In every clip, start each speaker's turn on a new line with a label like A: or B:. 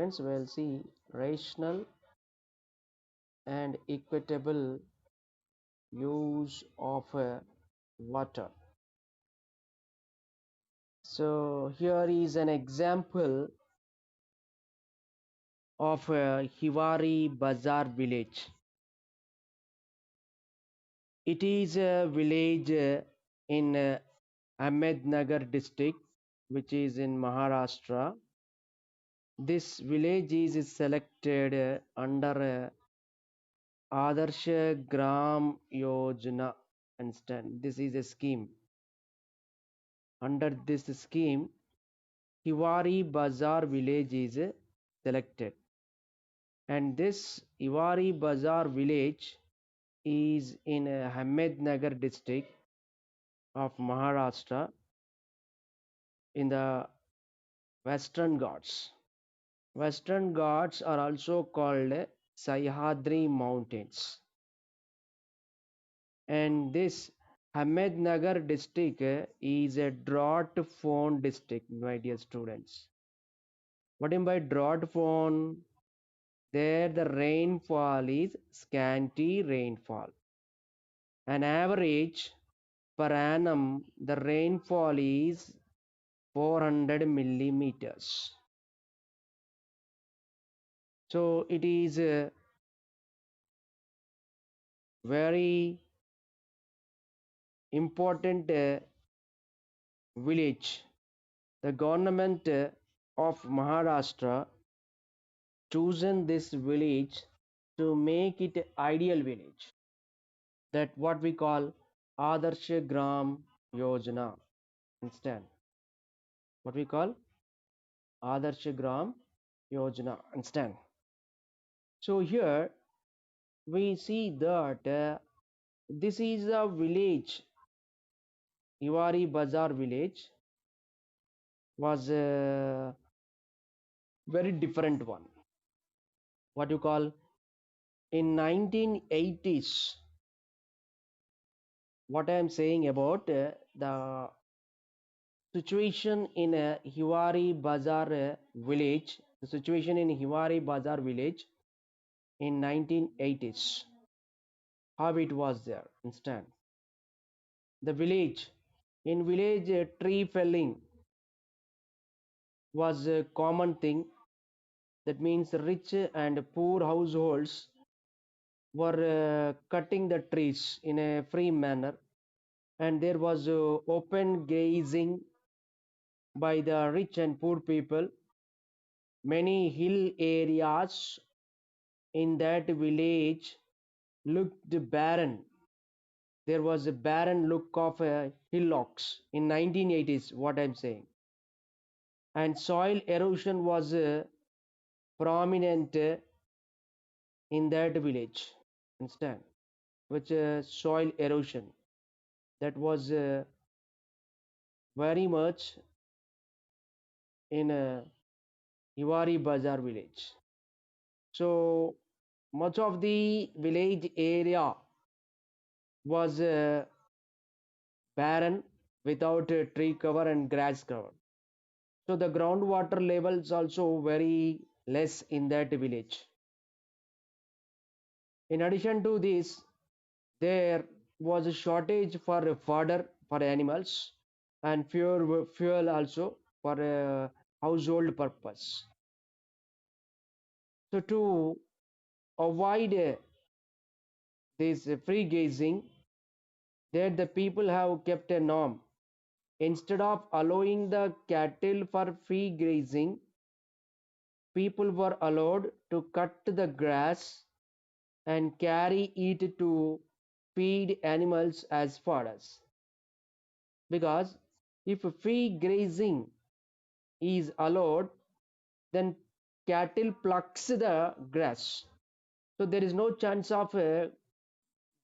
A: We'll see rational and equitable use of water. So here is an example of Hiware Bazar village. It is a village in Ahmednagar district, which is in Maharashtra. This village is selected under Adarsh Gram Yojana. Understand? This is a scheme. Under this scheme, Hiware Bazar village is selected. And this Hiware Bazar village is in Ahmednagar district of Maharashtra in the Western Ghats. Western Ghats are also called Sahyadri Mountains. And this Ahmednagar district is a drought prone district, my dear students. What do you mean by drought prone? There the rainfall is scanty rainfall. An average per annum the rainfall is 400 millimeters. So it is a very important village. The government of Maharashtra chosen this village to make it ideal village. That what we call Adarsh Gram Yojana. Understand? What we call Adarsh Gram Yojana. Understand? So here we see that this is a village, Hiware Bazar village was a very different one. What you call in 1980s. What I am saying about the situation in Hiware Bazar village, the situation in Hiware Bazar village in 1980s, how it was there. Understand? The village, in village tree felling was a common thing. That means rich and poor households were cutting the trees in a free manner, and there was open grazing by the rich and poor people. Many hill areas in that village looked barren. There was a barren look of hillocks in 1980s, what I'm saying. And soil erosion was prominent in that village. Understand? Which soil erosion that was very much in Hiware Bazar village. So much of the village area was barren without tree cover and grass cover. So the groundwater levels also very less in that village. In addition to this, there was a shortage for fodder for animals and fuel also for household purpose. So to avoid this free grazing, that the people have kept a norm. Instead of allowing the cattle for free grazing, people were allowed to cut the grass and carry it to feed animals as fodders. Because if free grazing is allowed, then cattle plucks the grass. So there is no chance of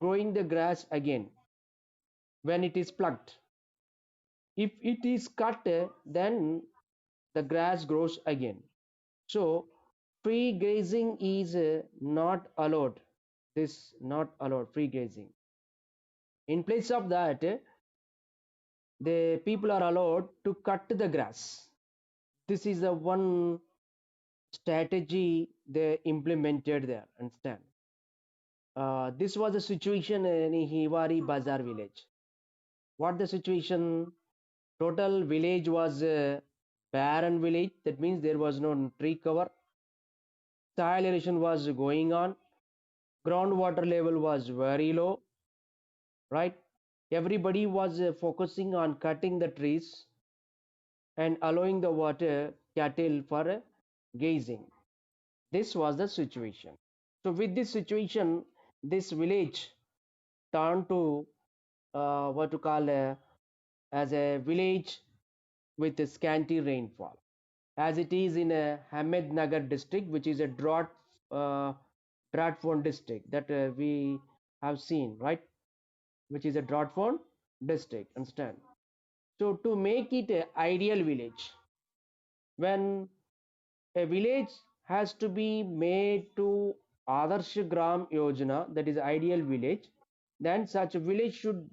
A: growing the grass again when it is plucked. If it is cut, then the grass grows again. So free grazing is not allowed. This not allowed, free grazing. In place of that, the people are allowed to cut the grass. This is the one strategy they implemented there. Understand? This was a situation in Hiware Bazar village. What the situation? Total village was a barren village. That means there was no tree cover. Soil erosion was going on. Groundwater level was very low. Right? Everybody was focusing on cutting the trees and allowing the water cattle for gazing. This was the situation. So with this situation, this village turned to what to call as a village with a scanty rainfall, as it is in a Ahmednagar district, which is a drought-prone district that we have seen, right? Which is a drought-prone district. Understand? So to make it an ideal village, when a village has to be made to Adarsh Gram Yojana, that is ideal village, then such a village should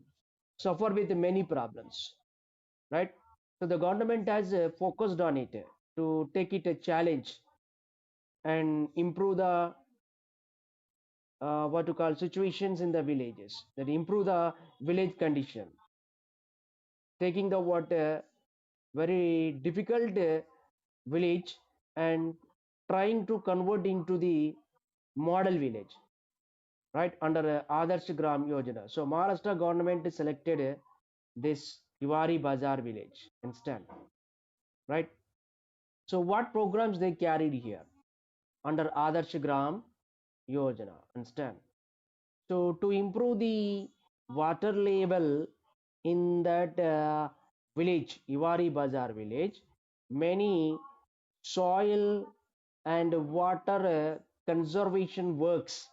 A: suffer with many problems, right? So the government has focused on it to take it a challenge and improve the what to call situations in the villages, that improve the village condition, taking the what very difficult village and trying to convert into the model village, right, under Adarsh Gram Yojana. So Maharashtra government selected this Hiware Bazar village instead, right? So what programs they carried here under Adarsh Gram Yojana, understand? So to improve the water level in that village, Hiware Bazar village, many soil and water conservation works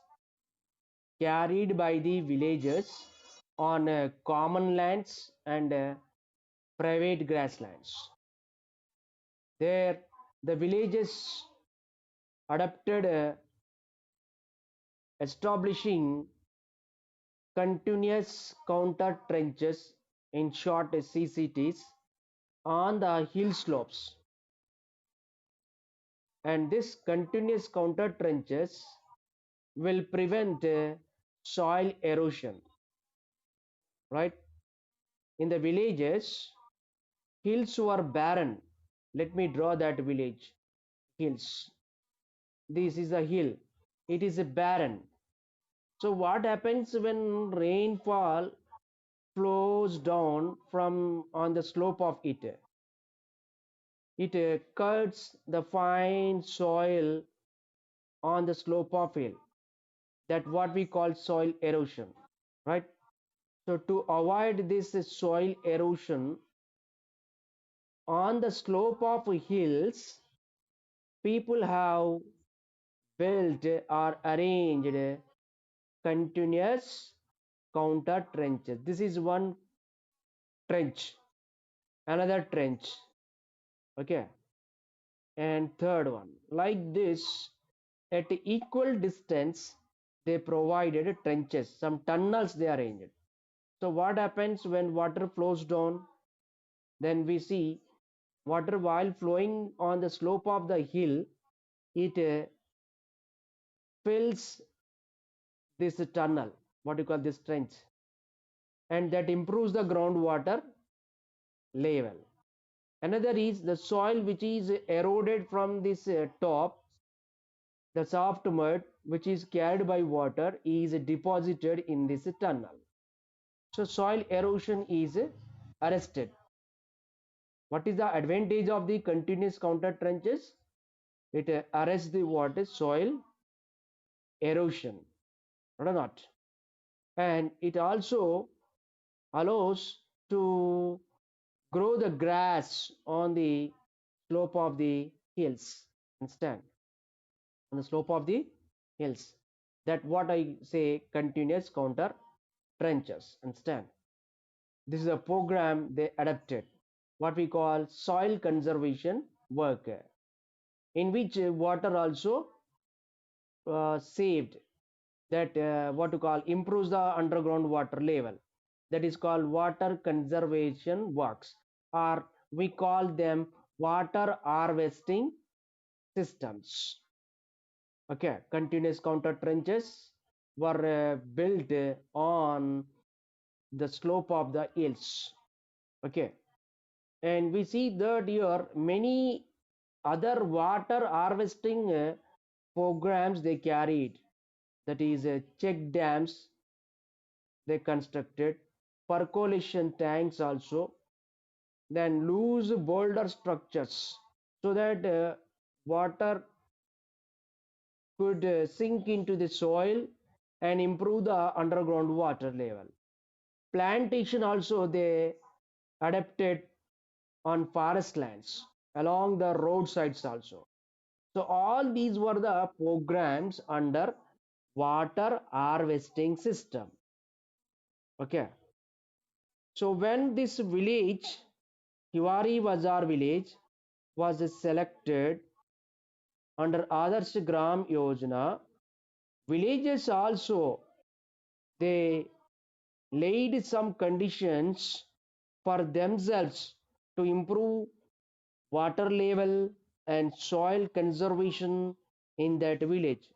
A: carried by the villagers on common lands and private grasslands. There, the villagers adopted establishing continuous counter trenches, in short CCTs, on the hill slopes. And this continuous counter trenches will prevent soil erosion, right? In the villages, hills were barren. Let me draw that village. Hills. This is a hill. It is a barren. So what happens when rainfall flows down from on the slope of it? It cuts the fine soil on the slope of hill. That what we call soil erosion, right? So to avoid this soil erosion on the slope of hills, people have built or arranged continuous counter trenches. This is one trench, another trench, okay, and third one. Like this, at equal distance, they provided trenches, some tunnels they arranged. So what happens when water flows down? Then we see water while flowing on the slope of the hill, it fills this tunnel, what you call this trench, and that improves the groundwater level. Another is the soil which is eroded from this top, the soft mud which is carried by water is deposited in this tunnel. So soil erosion is arrested. What is the advantage of the continuous counter trenches? It arrests the water soil erosion, or not? And it also allows to grow the grass on the slope of the hills. Understand? On the slope of the hills. That what I say continuous counter trenches. Understand? This is a program they adapted, what we call soil conservation work, in which water also saved, that what to call improves the underground water level, that is called water conservation works, or we call them water harvesting systems. Okay, continuous counter trenches were built on the slope of the hills. Okay, and we see that here many other water harvesting programs they carried. That is, check dams they constructed, percolation tanks also, then loose boulder structures so that water could sink into the soil and improve the underground water level. Plantation also they adapted on forest lands along the roadsides also. So all these were the programs under water harvesting system. Okay. So when this village, Hiware Bazar village, was selected under Adarsh Gram Yojana, villages also they laid some conditions for themselves to improve water level and soil conservation in that village.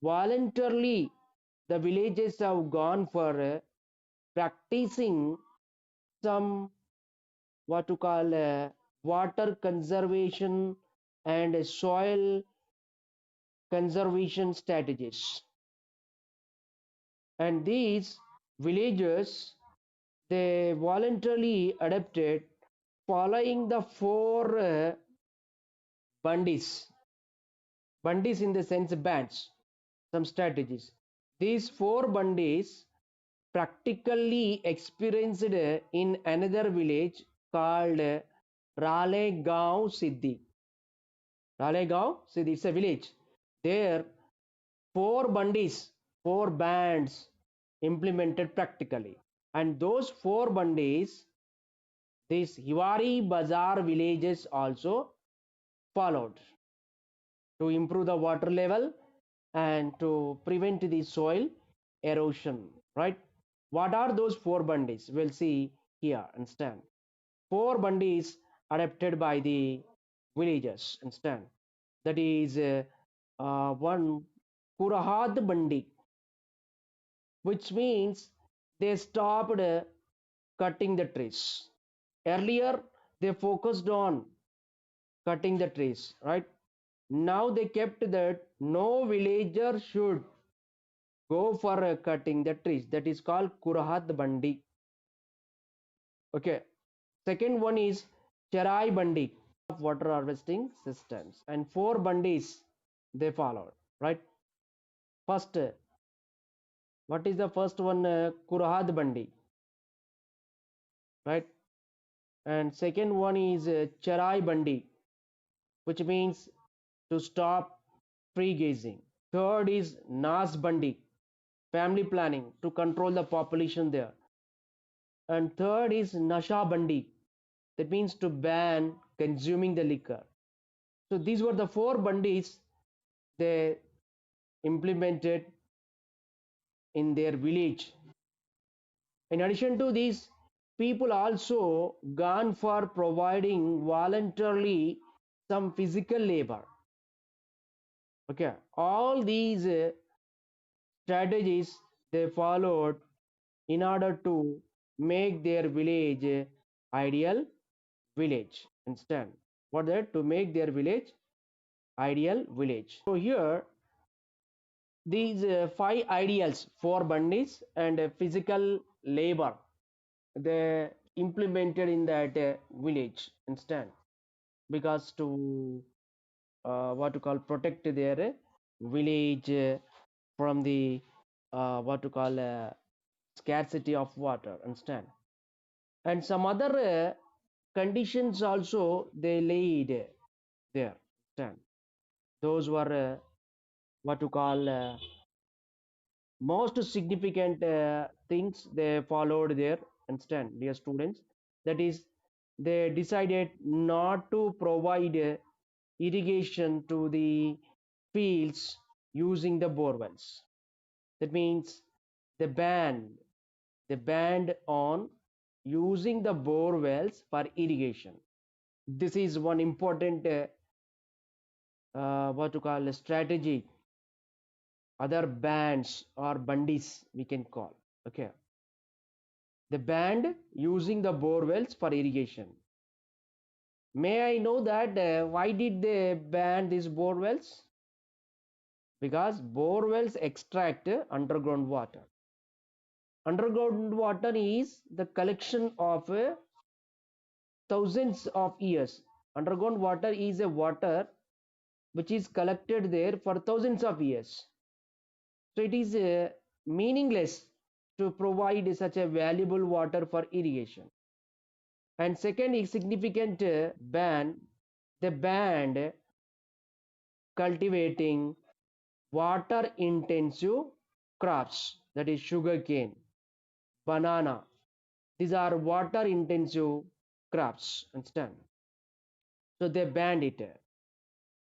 A: Voluntarily, the villages have gone for practicing some what to call water conservation and soil conservation strategies. And these villagers they voluntarily adapted following the four bandis. Bandis in the sense bands, some strategies. These four bandis practically experienced in another village called Ralegaon Siddhi. Ralegaon Siddhi, it's a village. There, four bandis, four bands implemented practically. And those four bandis, these Hiware Bazar villages also followed to improve the water level and to prevent the soil erosion, right? What are those four bandis? We'll see here, understand. Four bandis adapted by the villagers, understand. That is one Kurahad Bandi, which means they stopped cutting the trees. Earlier, they focused on cutting the trees, right? Now they kept that no villager should go for cutting the trees. That is called Kurhat Bandi. Okay. Second one is Charai Bandi of water harvesting systems. And four bandis they followed, right? First, what is the first one? Kurhat Bandi, right? And second one is Charai Bandi, which means to stop free gazing. Third is Nas Bandi, family planning to control the population there. And third is Nasha Bandi, that means to ban consuming the liquor. So these were the four bandis they implemented in their village. In addition to this, people also gone for providing voluntarily some physical labor. Okay, all these strategies they followed in order to make their village ideal village. Understand what that to make their village ideal village. So here these five ideals, four bandits and physical labor they implemented in that village. Understand, because to what to call protect their village from the what to call scarcity of water. Understand, and some other conditions also they laid there. Understand, those were what to call most significant things they followed there. Understand, dear students, that is they decided not to provide irrigation to the fields using the bore wells. That means they banned on using the bore wells for irrigation. This is one important what to call a strategy, other bands or bandis we can call. Okay, the band using the bore wells for irrigation. May I know that why did they ban these bore wells? Because bore wells extract underground water. Underground water is the collection of thousands of years. Underground water is a water which is collected there for thousands of years. So it is meaningless to provide such a valuable water for irrigation. And second is significant ban, the banned cultivating water intensive crops, that is sugarcane, banana. These are water intensive crops, understand? So they banned it.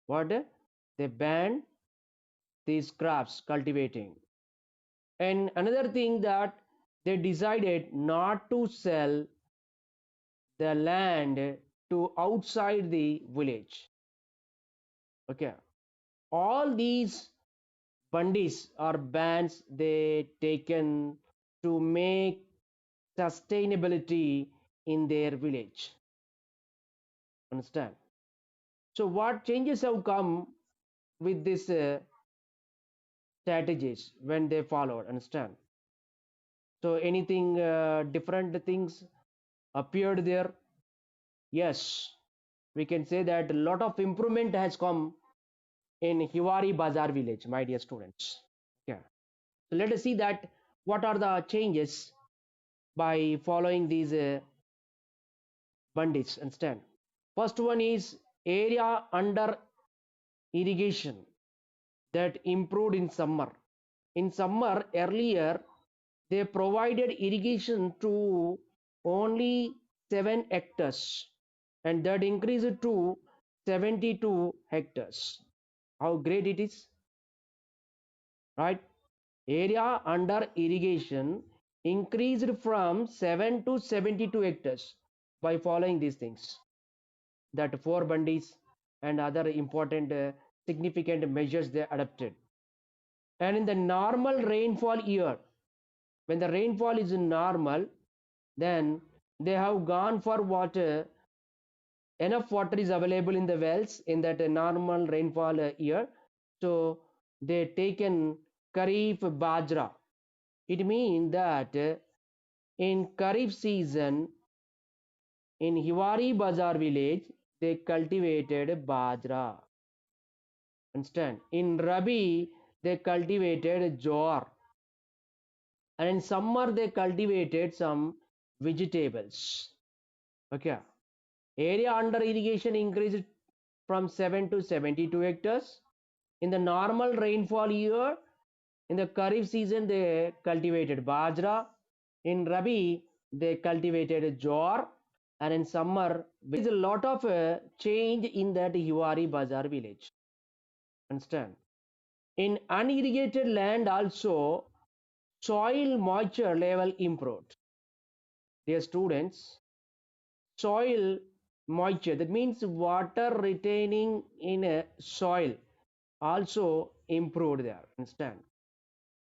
A: What? They banned these crops cultivating. And another thing that they decided not to sell the land to outside the village. Okay. All these bandis or bans they taken to make sustainability in their village. Understand? So what changes have come with these strategies when they followed? Understand? So anything different things appeared there? Yes, we can say that a lot of improvement has come in Hiware Bazar village, my dear students. Yeah. So let us see that what are the changes by following these bandits. Understand? First one is area under irrigation that improved in summer. In summer earlier, they provided irrigation to only 7 hectares and that increased to 72 hectares. How great it is, right? Area under irrigation increased from 7 to 72 hectares by following these things, that four bandis and other important significant measures they adopted. And in the normal rainfall year, when the rainfall is normal, then they have gone for water. Enough water is available in the wells in that normal rainfall year. So they taken Kharif Bajra. It means that in Kharif season in Hiware Bazar village they cultivated Bajra. Understand? In Rabi they cultivated Jowar. And in summer they cultivated some vegetables. Okay. Area under irrigation increased from 7 to 72 hectares. In the normal rainfall year, in the Kharif season, they cultivated Bajra. In Rabi, they cultivated Jowar. And in summer, there is a lot of change in that Hiware Bazar village. Understand? In unirrigated land also, soil moisture level improved. Dear students, soil moisture, that means water retaining in a soil, also improved there. Understand?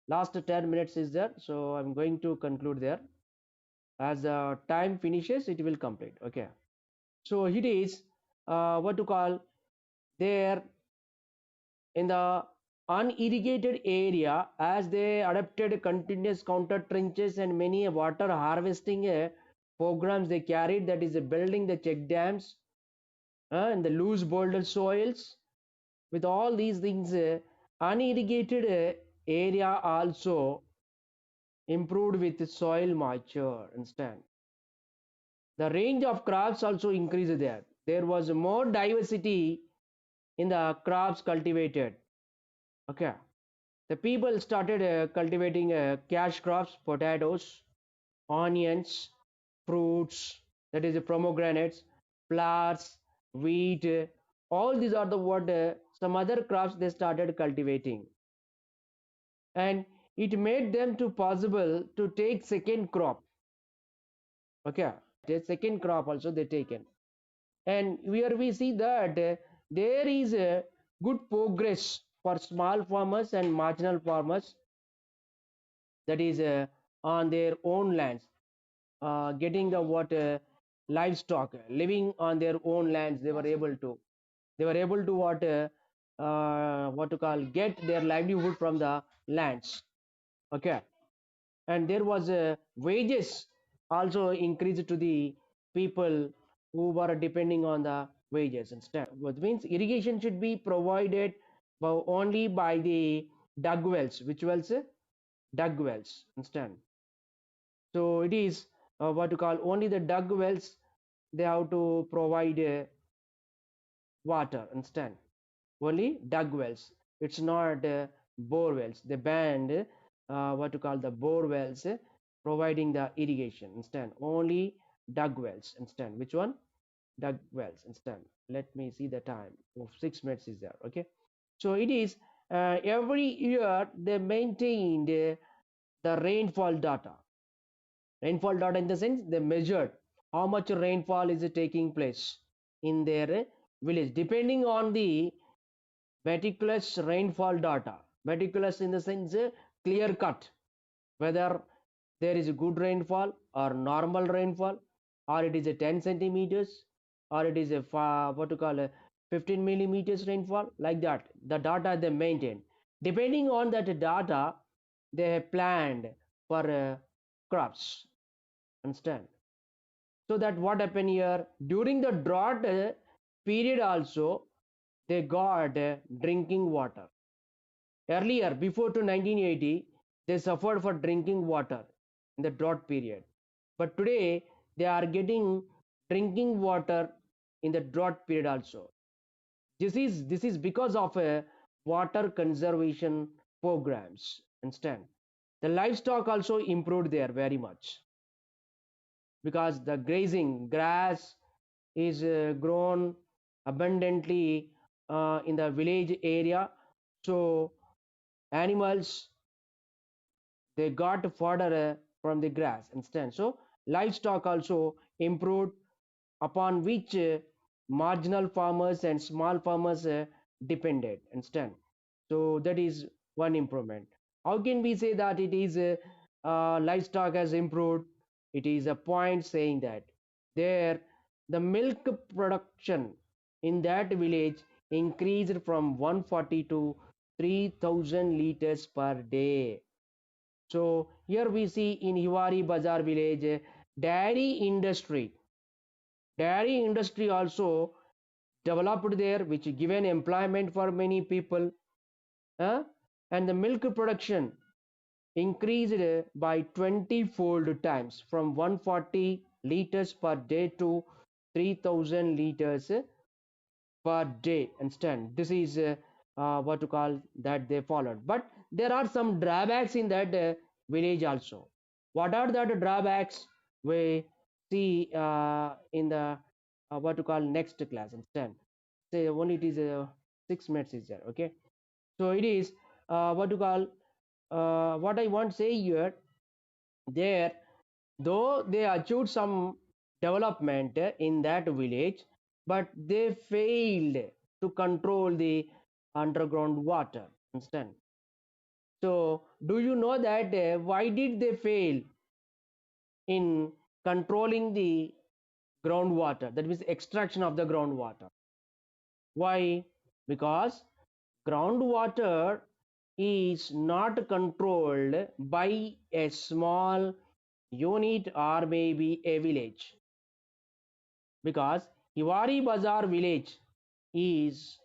A: Last 10 minutes is there, so I'm going to conclude there. As the time finishes, it will complete. Okay. So it is what to call there in the unirrigated area, as they adopted continuous counter trenches and many water harvesting programs they carried, that is building the check dams and the loose boulder soils. With all these things, unirrigated area also improved with soil moisture. Understand? The range of crops also increased there. There was more diversity in the crops cultivated. Okay. The people started cultivating cash crops, potatoes, onions, fruits, that is pomegranates, flowers, wheat. All these are the what some other crops they started cultivating, and it made them to possible to take second crop. Okay, the second crop also they taken, and here we see that there is good progress for small farmers and marginal farmers, that is on their own lands, getting the water, livestock, living on their own lands. They were able to what to call, get their livelihood from the lands. Okay. And there was wages also increased to the people who were depending on the wages instead, which means irrigation should be provided only by the dug wells. Which wells? Dug wells instead. So it is what to call, only the dug wells, they have to provide water instead. Only dug wells. It's not bore wells. They banned what to call, the bore wells providing the irrigation instead. Only dug wells instead. Which one? Dug wells instead. Let me see the time. Oh, 6 minutes is there. Okay. So it is every year they maintained the rainfall data. Rainfall data in the sense they measured how much rainfall is taking place in their village, depending on the meticulous rainfall data. Meticulous in the sense clear cut, whether there is a good rainfall or normal rainfall, or it is a 10 centimeters, or it is a what to call a 15 millimeters rainfall, like that. The data they maintain. Depending on that data, they have planned for crops. Understand? So that what happened here during the drought period also, they got drinking water. Earlier, before to 1980, they suffered for drinking water in the drought period. But today, they are getting drinking water in the drought period also. This is because of water conservation programs. Instead, the livestock also improved there very much, because the grazing grass is grown abundantly in the village area. So animals, they got fodder from the grass instead. So livestock also improved, upon which marginal farmers and small farmers depended instead. So that is one improvement. How can we say that it is livestock has improved? It is a point saying that there the milk production in that village increased from 140 to 3000 liters per day. So here we see in Hiware Bazar village, dairy industry also developed there, which given employment for many people. And the milk production increased by 20-fold times, from 140 liters per day to 3000 liters per day instant. This is what to call that they followed. But there are some drawbacks in that village also. What are the drawbacks? We see in the what to call next class instant. Say only it is 6 minutes is there. Okay. So it is what to call, what I want to say here, there, though they achieved some development in that village, but they failed to control the underground water instead. So do you know that why did they fail in controlling the groundwater, that means extraction of the groundwater? Why? Because groundwater is not controlled by a small unit or maybe a village, because Hiware Bazar village is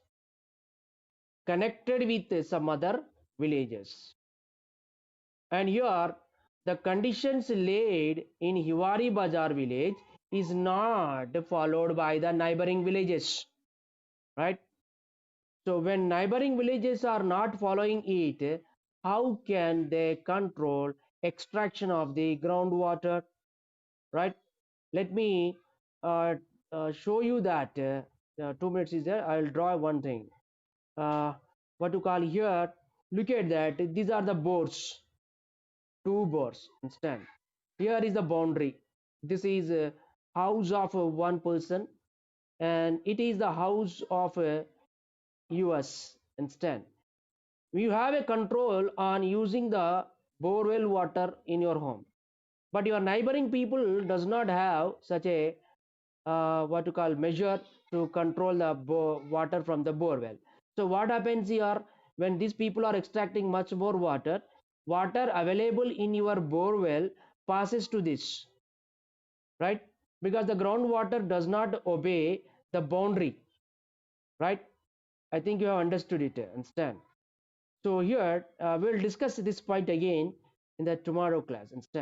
A: connected with some other villages, and here the conditions laid in Hiware Bazar village is not followed by the neighboring villages, right? So when neighboring villages are not following it, how can they control extraction of the groundwater, right? Let me uh, show you that 2 minutes is there. I'll draw one thing. What to call here? Look at that. These are the bores, two bores. Understand? Here is the boundary. This is a house of one person, and it is the house of US instead. You have a control on using the borewell water in your home, but your neighboring people does not have such a what to call measure to control the water from the borewell. So what happens here, when these people are extracting much more water, water available in your borewell passes to this, right? Because the groundwater does not obey the boundary, right? I think you have understood it, understand? So here we'll discuss this point again in the tomorrow class instead.